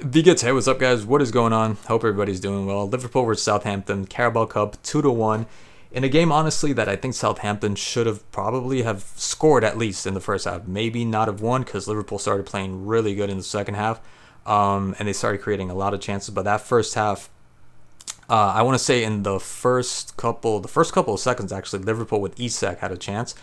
Vigets, hey, what's up, guys? What is going on? Hope everybody's doing well. Liverpool versus Southampton, Carabao Cup, 2-1. In a game, honestly, that I think Southampton should have probably have scored at least in the first half. Maybe not have won because Liverpool started playing really good in the second half, and they started creating a lot of chances. But that first half, I want to say in the first couple of seconds, actually, Liverpool with Isak had a chance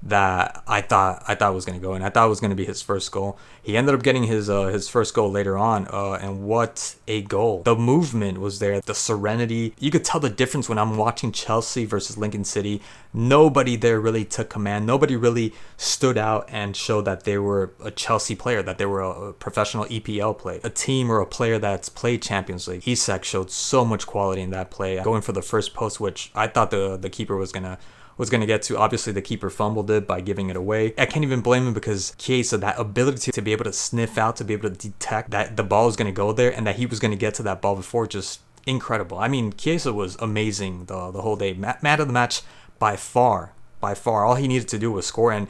that I thought was going to go in. I thought it was going to be his first goal. He ended up getting his first goal later on, and what a goal. The movement was there, the serenity. You could tell the difference when I'm watching Chelsea versus Lincoln City. Nobody there really took command. Nobody really stood out and showed that they were a Chelsea player, that they were a professional EPL player, a team or a player that's played Champions League. Isak showed so much quality in that play, going for the first post, which I thought the keeper was going to get to. Obviously, the keeper fumbled it by giving it away. I can't even blame him because Chiesa, that ability to be able to sniff out, to be able to detect that the ball was going to go there and that he was going to get to that ball before, just incredible. I mean, Chiesa was amazing the whole day. Man of the match by far. All he needed to do was score, and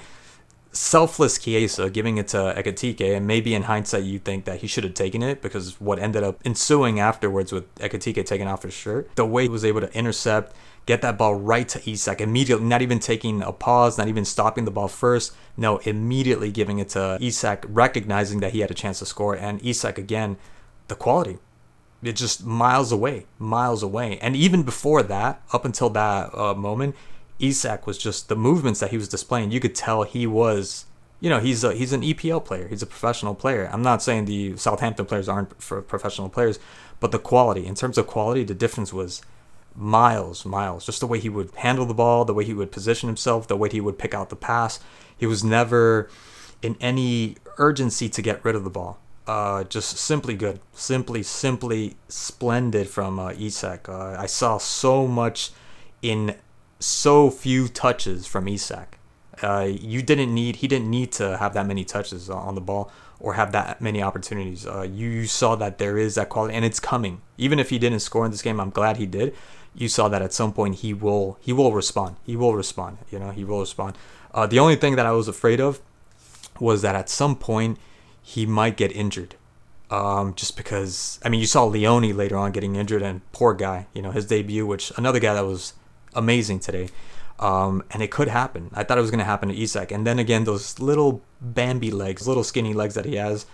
selfless Chiesa giving it to Ekitike, and maybe in hindsight you think that he should have taken it because what ended up ensuing afterwards with Ekitike taking off his shirt, the way he was able to intercept, get that ball right to Isak immediately, not even taking a pause, not even stopping the ball first. No, immediately giving it to Isak, recognizing that he had a chance to score. And Isak, again, the quality, it's just miles away. And even before that, up until that moment, Isak was just, the movements that he was displaying, you could tell he was, he's an EPL player. He's a professional player. I'm not saying the Southampton players aren't for professional players, but the quality, in terms of quality, the difference was miles. Just the way he would handle the ball, the way he would position himself, the way he would pick out the pass. He was never in any urgency to get rid of the ball. Just simply good, simply splendid from Isak. I saw so much in so few touches from Isak. He didn't need to have that many touches on the ball or have that many opportunities. You saw that there is that quality, and it's coming. Even if he didn't score in this game, I'm glad he did. You saw that at some point he will respond. He will respond. The only thing that I was afraid of was that at some point he might get injured. Just because, I mean, you saw Leone later on getting injured, and poor guy, his debut, which another guy that was amazing today. And it could happen. I thought it was going to happen to Isak. And then again, those little Bambi legs, little skinny legs that he has,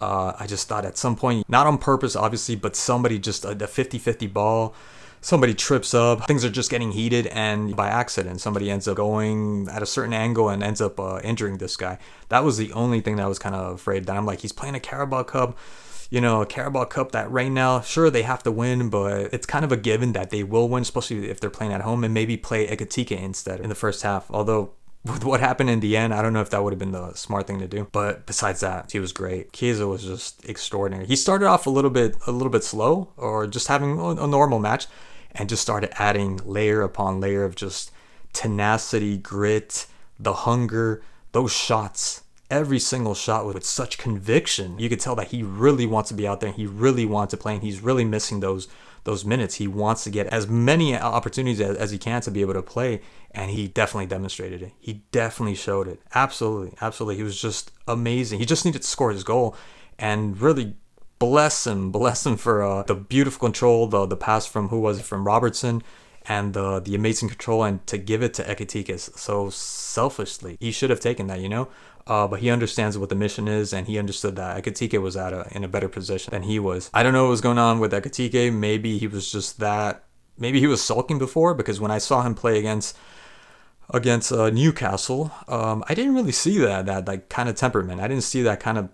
I just thought at some point, not on purpose, obviously, but somebody just, a 50-50 ball, somebody trips up, things are just getting heated, and by accident, somebody ends up going at a certain angle and ends up injuring this guy. That was the only thing that I was kind of afraid that I'm like, he's playing a Carabao Cup, a Carabao Cup that right now, sure, they have to win, but it's kind of a given that they will win, especially if they're playing at home, and maybe play Ekitike instead in the first half. Although, with what happened in the end, I don't know if that would have been the smart thing to do. But besides that, he was great. Chiesa was just extraordinary. He started off a little bit slow, or just having a normal match, and just started adding layer upon layer of just tenacity, grit, the hunger, those shots. Every single shot with such conviction. You could tell that he really wants to be out there, and he really wants to play, and he's really missing those minutes. He wants to get as many opportunities as he can to be able to play, and he definitely demonstrated it. He definitely showed it. Absolutely. He was just amazing. He just needed to score his goal, and really bless him for the beautiful control, the pass from Robertson, and the amazing control, and to give it to Ekitike so selfishly. He should have taken that, but he understands what the mission is, and he understood that Ekitike was in a better position than he was. I don't know what was going on with Ekitike. Maybe he was just that. Maybe he was sulking before, because when I saw him play against Newcastle, I didn't really see that like kind of temperament. I didn't see that kind of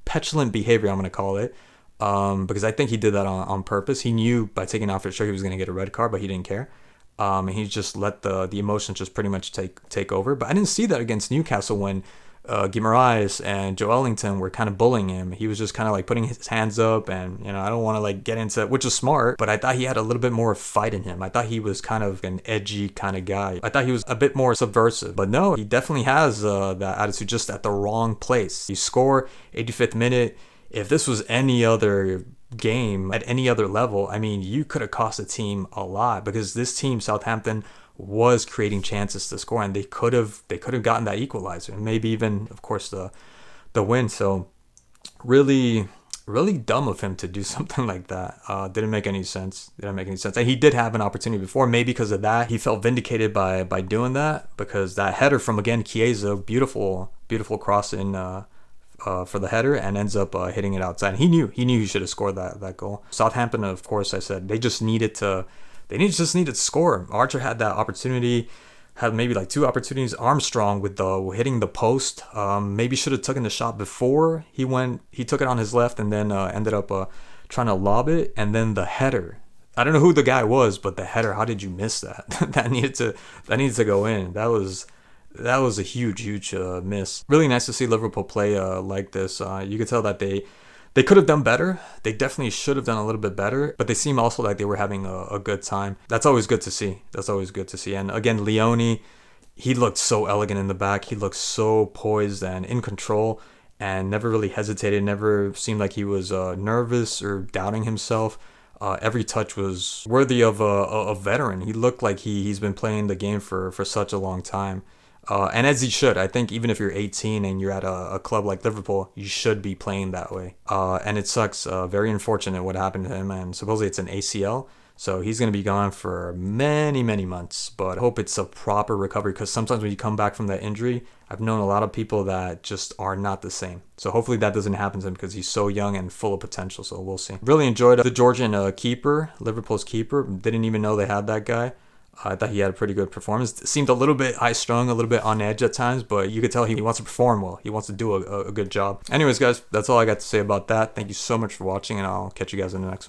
petulant behavior, I'm going to call it. Because I think he did that on purpose. He knew by taking off his shirt he was going to get a red card, but he didn't care. And he just let the emotions just pretty much take over. But I didn't see that against Newcastle when Guimaraes and Joe Ellington were kind of bullying him. He was just kind of like putting his hands up, and I don't want to like get into it, which is smart, but I thought he had a little bit more fight in him. I thought he was kind of an edgy kind of guy. I thought he was a bit more subversive, but no, he definitely has that attitude, just at the wrong place. You score 85th minute. If this was any other game at any other level, I mean, you could have cost the team a lot, because this team, Southampton, was creating chances to score, and they could have gotten that equalizer, and maybe even, of course, the win. So really Really dumb of him to do something like that. Didn't make any sense. Didn't make any sense. And he did have an opportunity before. Maybe because of that, he felt vindicated by doing that, because that header from, again, Chiesa, beautiful cross in for the header, and ends up hitting it outside. And he should have scored that goal. Southampton, of course, I said they just needed to score. Archer had that opportunity. Had maybe like 2 opportunities. Armstrong with the hitting the post. Maybe should have taken the shot before he went. He took it on his left and then ended up trying to lob it. And then the header. I don't know who the guy was, but the header. How did you miss that? that needed to go in. That was a huge miss. Really nice to see Liverpool play like this. You could tell that they could have done better. They definitely should have done a little bit better, but they seem also like they were having a good time. That's always good to see. And again, Leone, he looked so elegant in the back. He looked so poised and in control, and never really hesitated, never seemed like he was nervous or doubting himself. Every touch was worthy of a veteran. He looked like he's been playing the game for such a long time. And as he should. I think even if you're 18 and you're at a club like Liverpool, you should be playing that way. And it sucks. Very unfortunate what happened to him. And supposedly it's an ACL. So he's going to be gone for many, many months. But I hope it's a proper recovery, because sometimes when you come back from that injury, I've known a lot of people that just are not the same. So hopefully that doesn't happen to him, because he's so young and full of potential. So we'll see. Really enjoyed the Georgian keeper, Liverpool's keeper. Didn't even know they had that guy. I thought he had a pretty good performance. It seemed a little bit high-strung, a little bit on edge at times, but you could tell he wants to perform well. He wants to do a good job. Anyways, guys, that's all I got to say about that. Thank you so much for watching, and I'll catch you guys in the next one.